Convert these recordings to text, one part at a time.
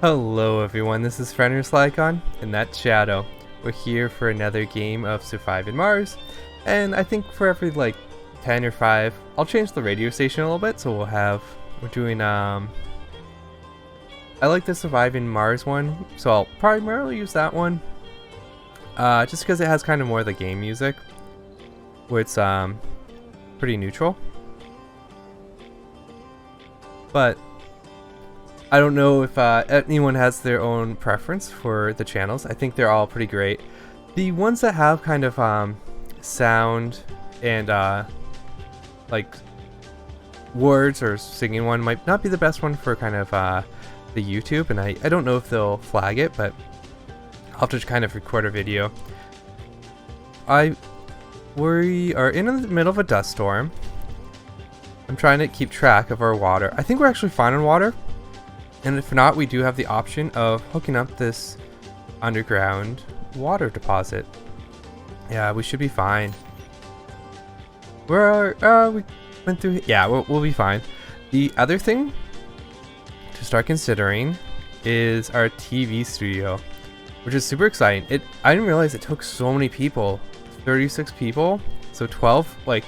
Hello everyone, this is Frenner's Lycon, and that's Shadow. We're here for another game of Surviving Mars, and I think for every like 10 or 5, I'll change the radio station a little bit, so we're doing, I like the Surviving Mars one, so I'll primarily use that one, just because it has kind of more of the game music, where it's, pretty neutral. But I don't know if anyone has their own preference for the channels. I think they're all pretty great. The ones that have kind of sound and like words or singing one might not be the best one for kind of the YouTube, and I don't know if they'll flag it, but I'll have to kind of record a video. We are in the middle of a dust storm. I'm trying to keep track of our water. I think we're actually fine on water. And if not, we do have the option of hooking up this underground water deposit. Yeah, we should be fine. We went through, yeah, we'll be fine. The other thing to start considering is our TV studio, which is super exciting. I didn't realize it took so many people, 36 people, so 12, like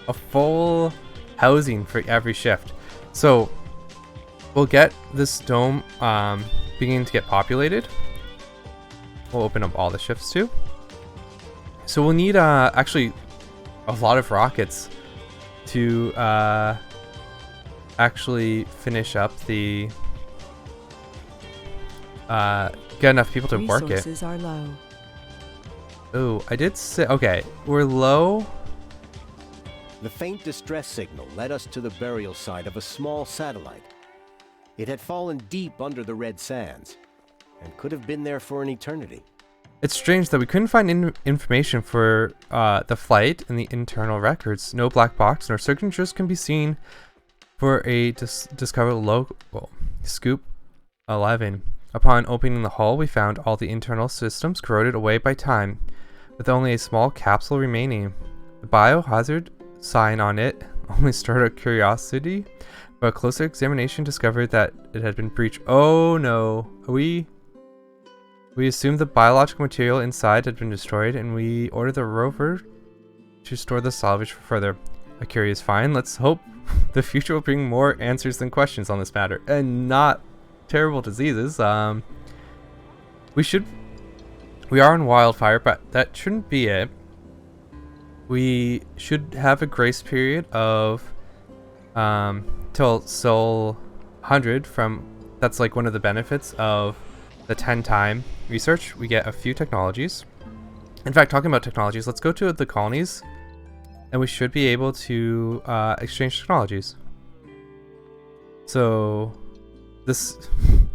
a full housing for every shift. So we'll get this dome beginning to get populated. We'll open up all the shifts too. So we'll need actually a lot of rockets to actually finish up the get enough people to work it. Resources are low. Oh, I did say, okay, we're low. The faint distress signal led us to the burial site of a small satellite. It had fallen deep under the red sands, and could have been there for an eternity. It's strange that we couldn't find information for the flight in the internal records. No black box nor signatures can be seen for a discovered local Scoop 11. Upon opening the hull, we found all the internal systems corroded away by time, with only a small capsule remaining. The biohazard sign on it only stirred our curiosity, but a closer examination discovered that it had been breached. Oh no. We assumed the biological material inside had been destroyed, and we ordered the rover to store the salvage for further. A curious find. Let's hope the future will bring more answers than questions on this matter, and not terrible diseases. We are on Wildfire, but that shouldn't be it. We should have a grace period of till Sol 100 from, that's like one of the benefits of the 10 time research. We get a few technologies. In fact, talking about technologies, let's go to the colonies, and we should be able to exchange technologies. So this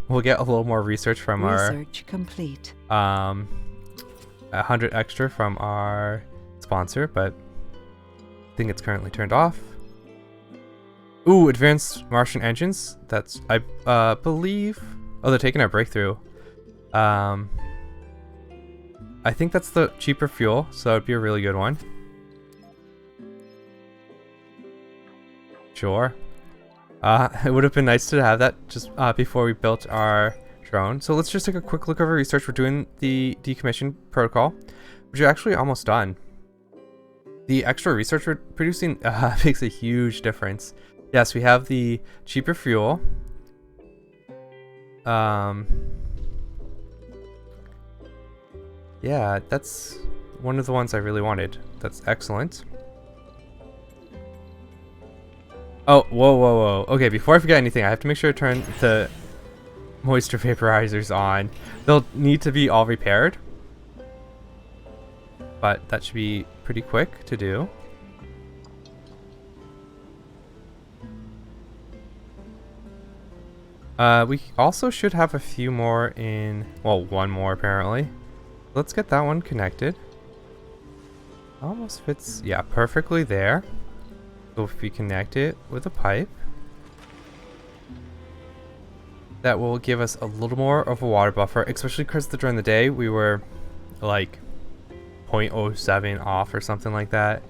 we'll get a little more research from research complete. 100 extra from our sponsor, but I think it's currently turned off. Ooh, advanced Martian engines. That's, I believe, oh, they're taking our breakthrough. I think that's the cheaper fuel, so it'd be a really good one. Sure. It would have been nice to have that just before we built our drone. So let's just take a quick look over research. We're doing the decommission protocol, which is actually almost done. The extra research we're producing makes a huge difference. Yes, we have the cheaper fuel. Yeah, that's one of the ones I really wanted. That's excellent. Oh, whoa. Okay, before I forget anything, I have to make sure to turn the moisture vaporizers on. They'll need to be all repaired, but that should be pretty quick to do. We also should have a few more in, well, one more apparently. Let's get that one connected. Almost fits, yeah, perfectly there. So if we connect it with a pipe, that will give us a little more of a water buffer, especially because during the day we were like 0.07 off or something like that.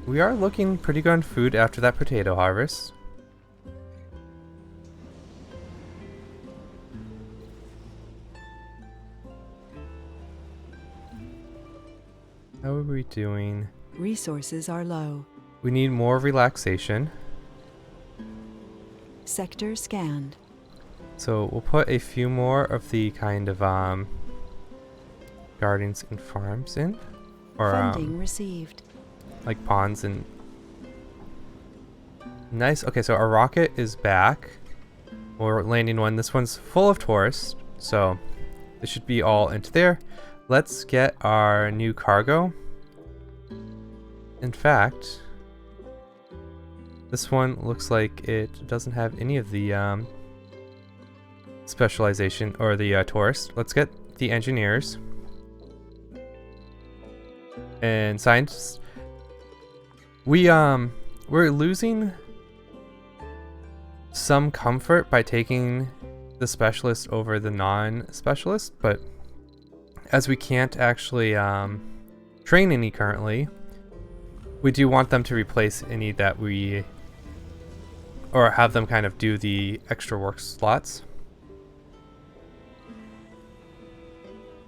We are looking pretty good on food after that potato harvest. How are we doing? Resources are low. We need more relaxation. Sector scanned. So we'll put a few more of the kind of gardens and farms in. Or Funding received. like ponds and... Nice. Okay, so our rocket is back. We're landing one. This one's full of tourists, so it should be all into there. Let's get our new cargo. In fact, this one looks like it doesn't have any of the specialization or the tourists. Let's get the engineers and scientists. We're losing some comfort by taking the specialist over the non-specialist, but as we can't actually train any currently, we do want them to replace any that we, or have them kind of do the extra work slots.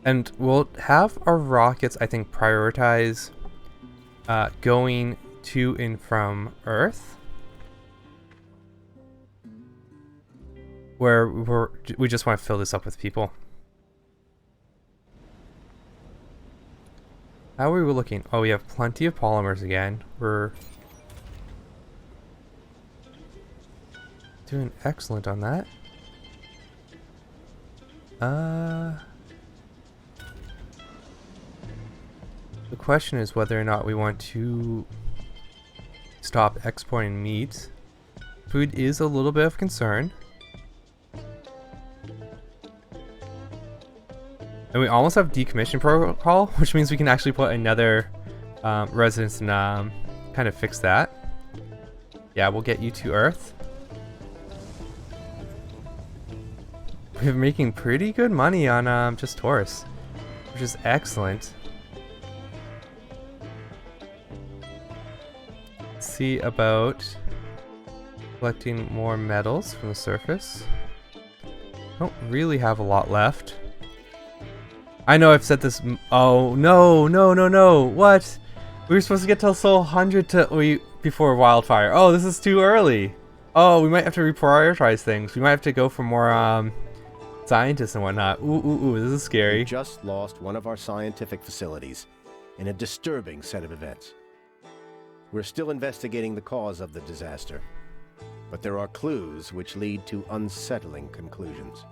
And we'll have our rockets, I think, prioritize going to and from Earth, where we just want to fill this up with people. How are we looking? Oh, we have plenty of polymers again. We're doing excellent on that. The question is whether or not we want to stop exporting meat. Food is a little bit of concern. And we almost have decommission protocol, which means we can actually put another residence and kind of fix that. Yeah, we'll get you to Earth. We're making pretty good money on just tourists, which is excellent. Let's see about collecting more metals from the surface. Don't really have a lot left. I know I've said this. Oh no, no, no, no! What? We were supposed to get to Soul 100 before Wildfire. Oh, this is too early. Oh, we might have to reprioritize things. We might have to go for more scientists and whatnot. Ooh, this is scary. We just lost one of our scientific facilities in a disturbing set of events. We're still investigating the cause of the disaster, but there are clues which lead to unsettling conclusions.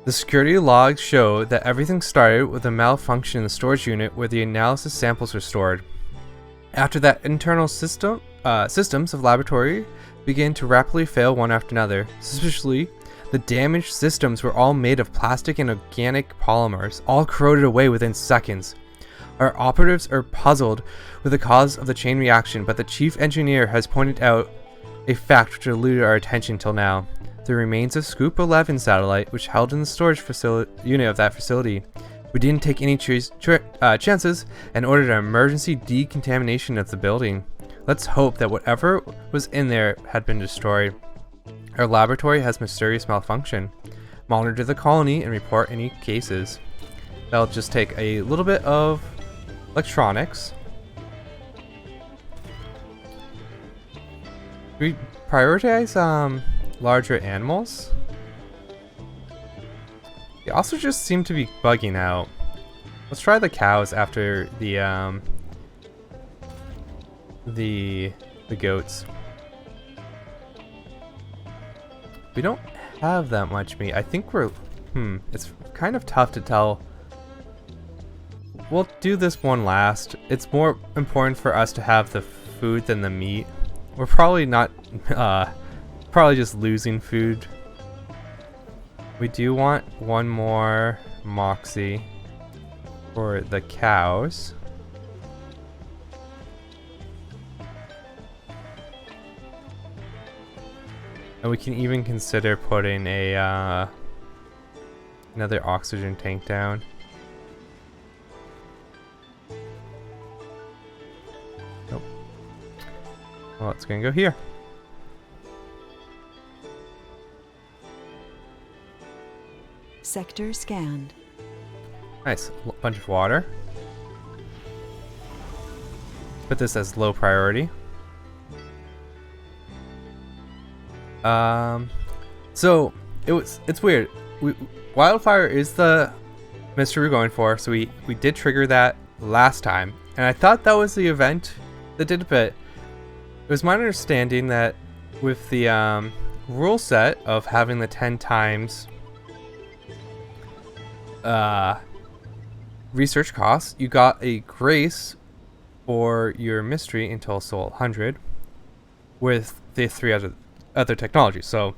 The security logs show that everything started with a malfunction in the storage unit where the analysis samples were stored. After that, internal systems of laboratory began to rapidly fail one after another. Suspiciously, the damaged systems were all made of plastic and organic polymers, all corroded away within seconds. Our operatives are puzzled with the cause of the chain reaction, but the chief engineer has pointed out a fact which eluded our attention till now. The remains of Scoop 11 satellite, which held in the storage unit of that facility. We didn't take any chances and ordered an emergency decontamination of the building. Let's hope that whatever was in there had been destroyed. Our laboratory has mysterious malfunction. Monitor the colony and report any cases. That'll just take a little bit of electronics. We prioritize larger animals. They also just seem to be bugging out. Let's try the cows after the goats. We don't have that much meat. I think we're it's kind of tough to tell. We'll do this one last. It's more important for us to have the food than the meat. We're probably not probably just losing food. We do want one more Moxie for the cows. And we can even consider putting a another oxygen tank down. Nope. Well, it's gonna go here. Sector scanned. Nice. Bunch of water. put this as low priority. So it's weird. Wildfire is the mystery we're going for, so we did trigger that last time, and I thought that was the event that did it, but it was my understanding that with the rule set of having the 10 times research costs, you got a grace for your mystery until Soul 100 with the 3 other technologies. So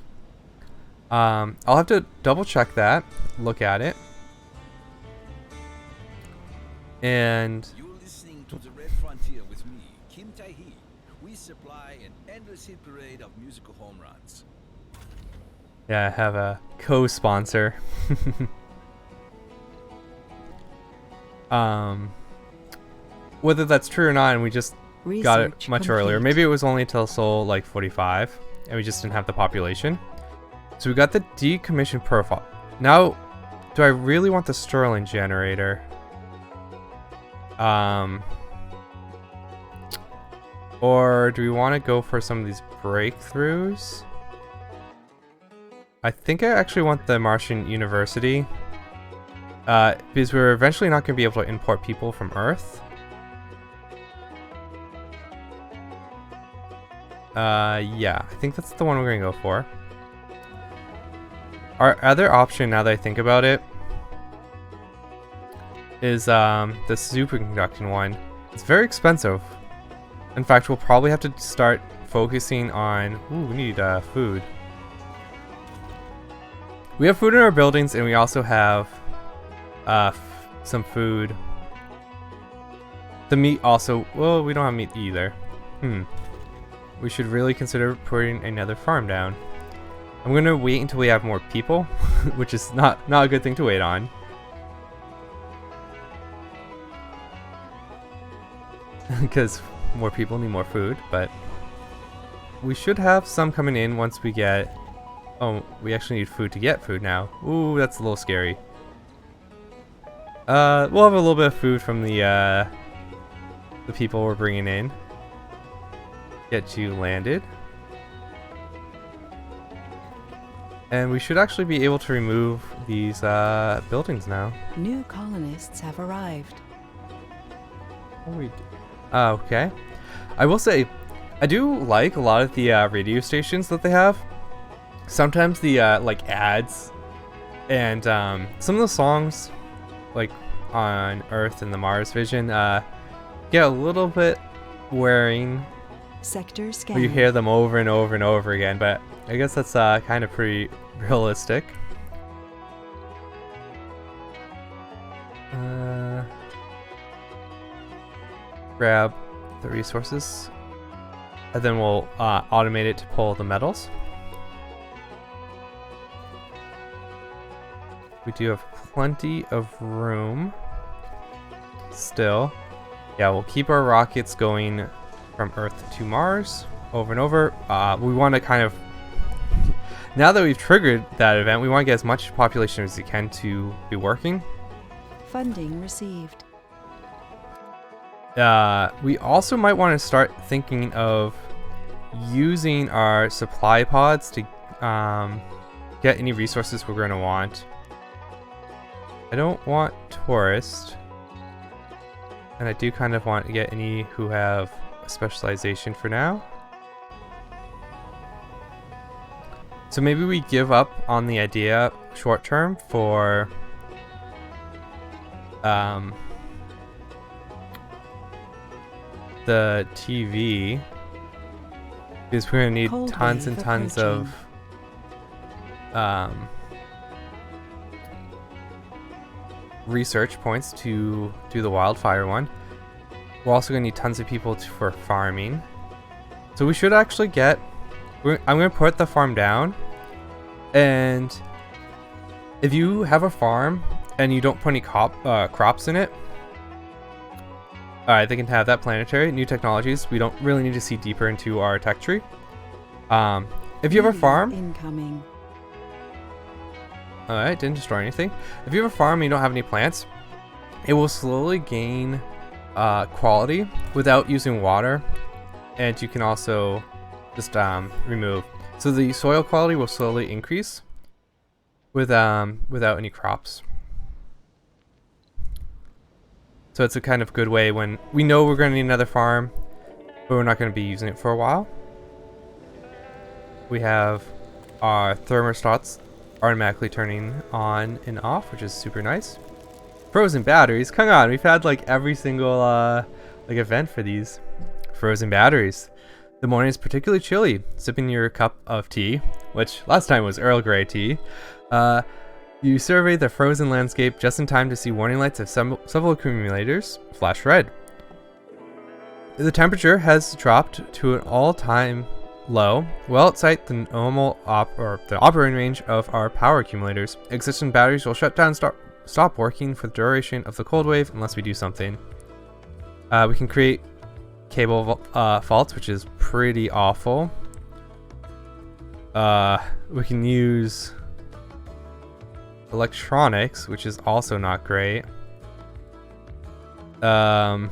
I'll have to double check that, look at it. And You're listening to The Red Frontier with me, Kim Tae-hee. We supply an endless hit parade of musical home runs. yeah, I have a co-sponsor. Whether that's true or not, and we just got it Research much complete. earlier. Maybe it was only till Soul like 45, and we just didn't have the population. So we got the decommissioned profile. Now, do I really want the Sterling generator? Or do we want to go for some of these breakthroughs? I think I actually want the Martian University. Because we're eventually not going to be able to import people from Earth. Yeah, I think that's the one we're going to go for. Our other option, now that I think about it, is the superconducting one. It's very expensive. In fact, we'll probably have to start focusing on... Ooh, we need food. We have food in our buildings, and we also have some food. The meat also... Well, we don't have meat either. We should really consider putting another farm down. I'm going to wait until we have more people, which is not a good thing to wait on. Because more people need more food, but we should have some coming in once we get... Oh, we actually need food to get food now. Ooh, that's a little scary. We'll have a little bit of food from the people we're bringing in. Get you landed. And we should actually be able to remove these buildings now. New colonists have arrived. What do we do? Okay. I will say, I do like a lot of the radio stations that they have. Sometimes the like ads and some of the songs, like on Earth and the Mars Vision, get a little bit wearing. Sector scan. Where you hear them over and over and over again, but I guess that's kind of pretty realistic. Grab the resources, and then we'll automate it to pull the metals. We do have plenty of room still. Yeah, we'll keep our rockets going from Earth to Mars over and over. We want to kind of, now that we've triggered that event, we want to get as much population as we can to be working. Funding received. We also might want to start thinking of using our supply pods to get any resources we're going to want. I don't want tourists, and I do kind of want to get any who have a specialization for now. So maybe we give up on the idea short term for the TV, because we're going to need Cold tons and wave tons approaching. of research points to do the wildfire one. We're also going to need tons of people for farming. So we should actually get... I'm going to put the farm down. And if you have a farm and you don't put any crops in it, alright, they can have that planetary. New technologies. We don't really need to see deeper into our tech tree. If you have a farm... Incoming. Alright, didn't destroy anything. If you have a farm and you don't have any plants, it will slowly gain quality without using water, and you can also just remove. So the soil quality will slowly increase without any crops. So it's a kind of good way when we know we're going to need another farm, but we're not going to be using it for a while. We have our thermostats automatically turning on and off, which is super nice. Frozen batteries, come on, we've had like every single like event for these. Frozen batteries. The morning is particularly chilly. Sipping your cup of tea, which last time was Earl Grey tea. You survey the frozen landscape just in time to see warning lights of several accumulators flash red. The temperature has dropped to an all-time low, well outside the normal the operating range of our power accumulators. Existing batteries will shut down, stop working for the duration of the cold wave unless we do something. We can create cable faults, which is pretty awful. We can use electronics, which is also not great. I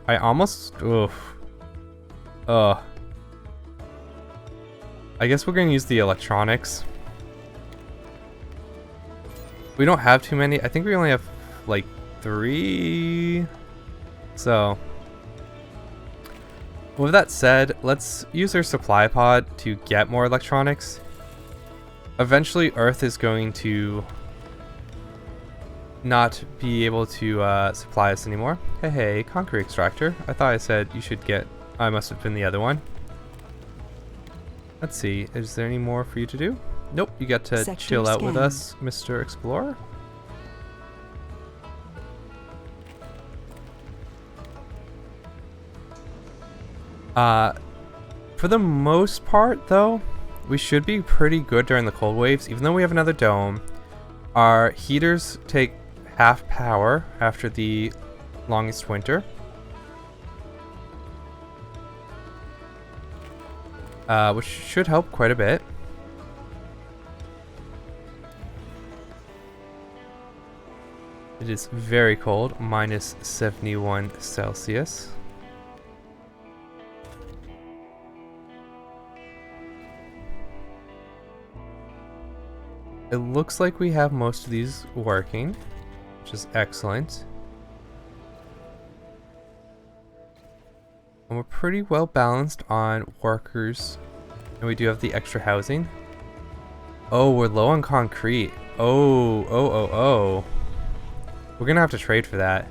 almost I guess we're gonna use the electronics. We don't have too many. I think we only have like 3. So with that said, let's use our supply pod to get more electronics. Eventually Earth is going to not be able to supply us anymore. Hey, concrete extractor. I thought I said you should get... I must have been the other one. Let's see, is there any more for you to do? Nope, you got to Sector chill out with scan. us, Mr. Explorer. For the most part, though, we should be pretty good during the cold waves. Even though we have another dome, our heaters take half power after the longest winter. Which should help quite a bit. It is very cold, minus 71 Celsius. It looks like we have most of these working, which is excellent. And we're pretty well balanced on workers. And we do have the extra housing. Oh, we're low on concrete. Oh. We're gonna have to trade for that.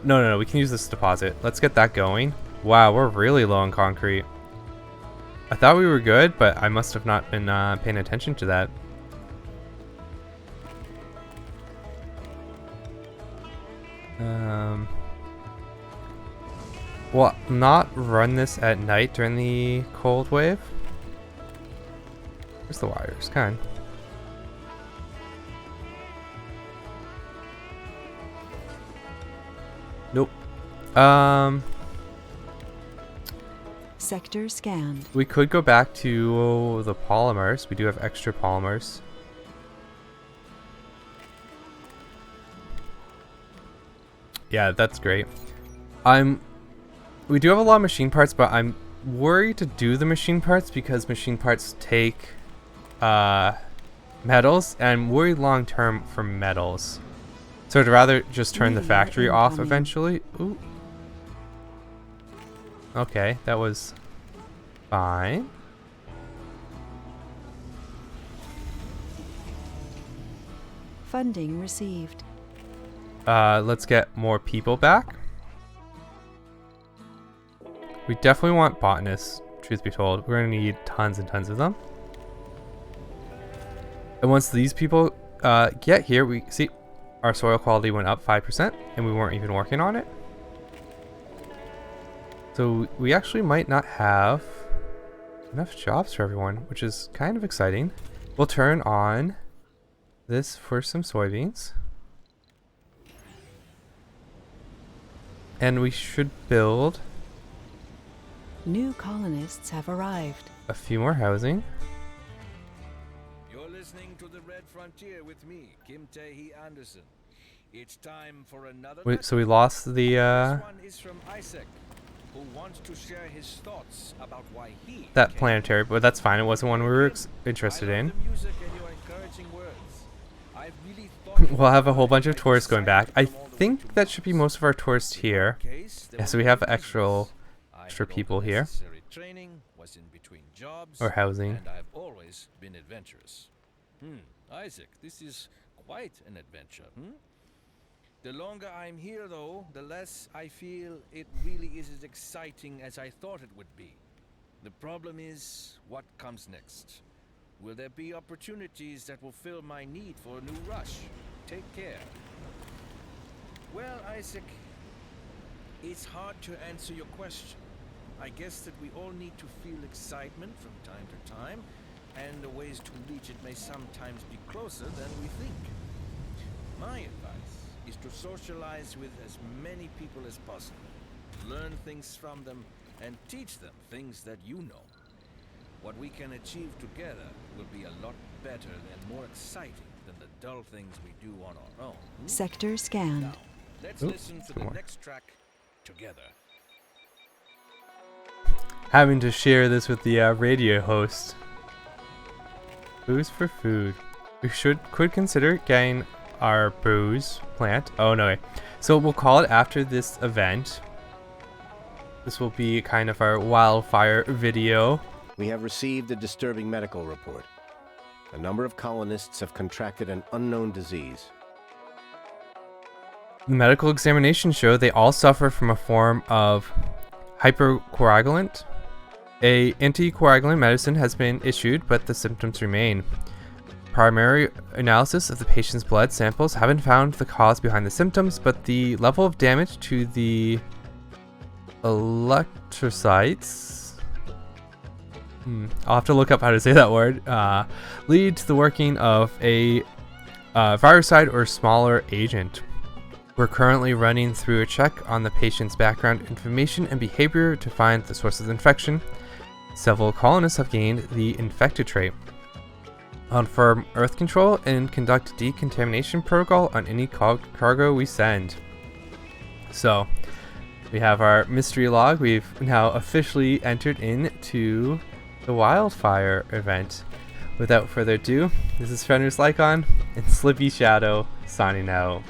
No, we can use this deposit. Let's get that going. Wow, we're really low on concrete. I thought we were good, but I must have not been paying attention to that. Well, not run this at night during the cold wave. Where's the wires? Come on. Nope. Sector scanned. We could go back to the polymers. We do have extra polymers. Yeah, that's great. We do have a lot of machine parts, but I'm worried to do the machine parts because machine parts take metals, and I'm worried long term for metals. So I'd rather just turn the factory off eventually. Ooh. Okay, that was fine. Funding received. Let's get more people back. We definitely want botanists, truth be told. We're going to need tons and tons of them. And once these people get here, we see our soil quality went up 5%, and we weren't even working on it. So we actually might not have enough jobs for everyone, which is kind of exciting. We'll turn on this for some soybeans. And we should build New colonists have arrived. a few more housing. You're listening to the Red Frontier with me, Kim Tae-hee Anderson. It's time for another. So we lost the This one is from Isaac, who wants to share his thoughts about why he that came. planetary, but that's fine. It wasn't one we were interested I love in. the music and your encouraging words. I've really thought We'll have a whole bunch of like tourists going back. I from all the way think to that should be most of our tourists here. case, there Yeah, so were we have many extra reasons. I extra had all people the here. necessary training, was in between jobs, Or housing. and I've always been adventurous. Isaac, this is quite an adventure. The longer I'm here, though, the less I feel it really is as exciting as I thought it would be. The problem is, what comes next? Will there be opportunities that will fill my need for a new rush? Take care. Well, Isaac, it's hard to answer your question. I guess that we all need to feel excitement from time to time, and the ways to reach it may sometimes be closer than we think. My advice is to socialize with as many people as possible, learn things from them, and teach them things that you know. What we can achieve together will be a lot better and more exciting than the dull things we do on our own. Sector scanned. Now, let's Oop, listen to some the more. next track together. Having to share this with the radio host. Booze for food. We could consider getting our booze plant. Oh no way. So we'll call it after this event. This will be kind of our wildfire video. We have received a disturbing medical report. A number of colonists have contracted an unknown disease. The medical examinations show they all suffer from a form of hypercoagulant. A anticoagulant medicine has been issued, but the symptoms remain. Primary analysis of the patient's blood samples haven't found the cause behind the symptoms, but the level of damage to the electrocytes, I'll have to look up how to say that word, lead to the working of a virucide or smaller agent. We're currently running through a check on the patient's background information and behavior to find the source of the infection. Several colonists have gained the infected trait. Confirm Earth control and conduct decontamination protocol on any cargo we send. So, we have our mystery log. We've now officially entered into the wildfire event. Without further ado, this is Fenris Lycon and Slippy Shadow signing out.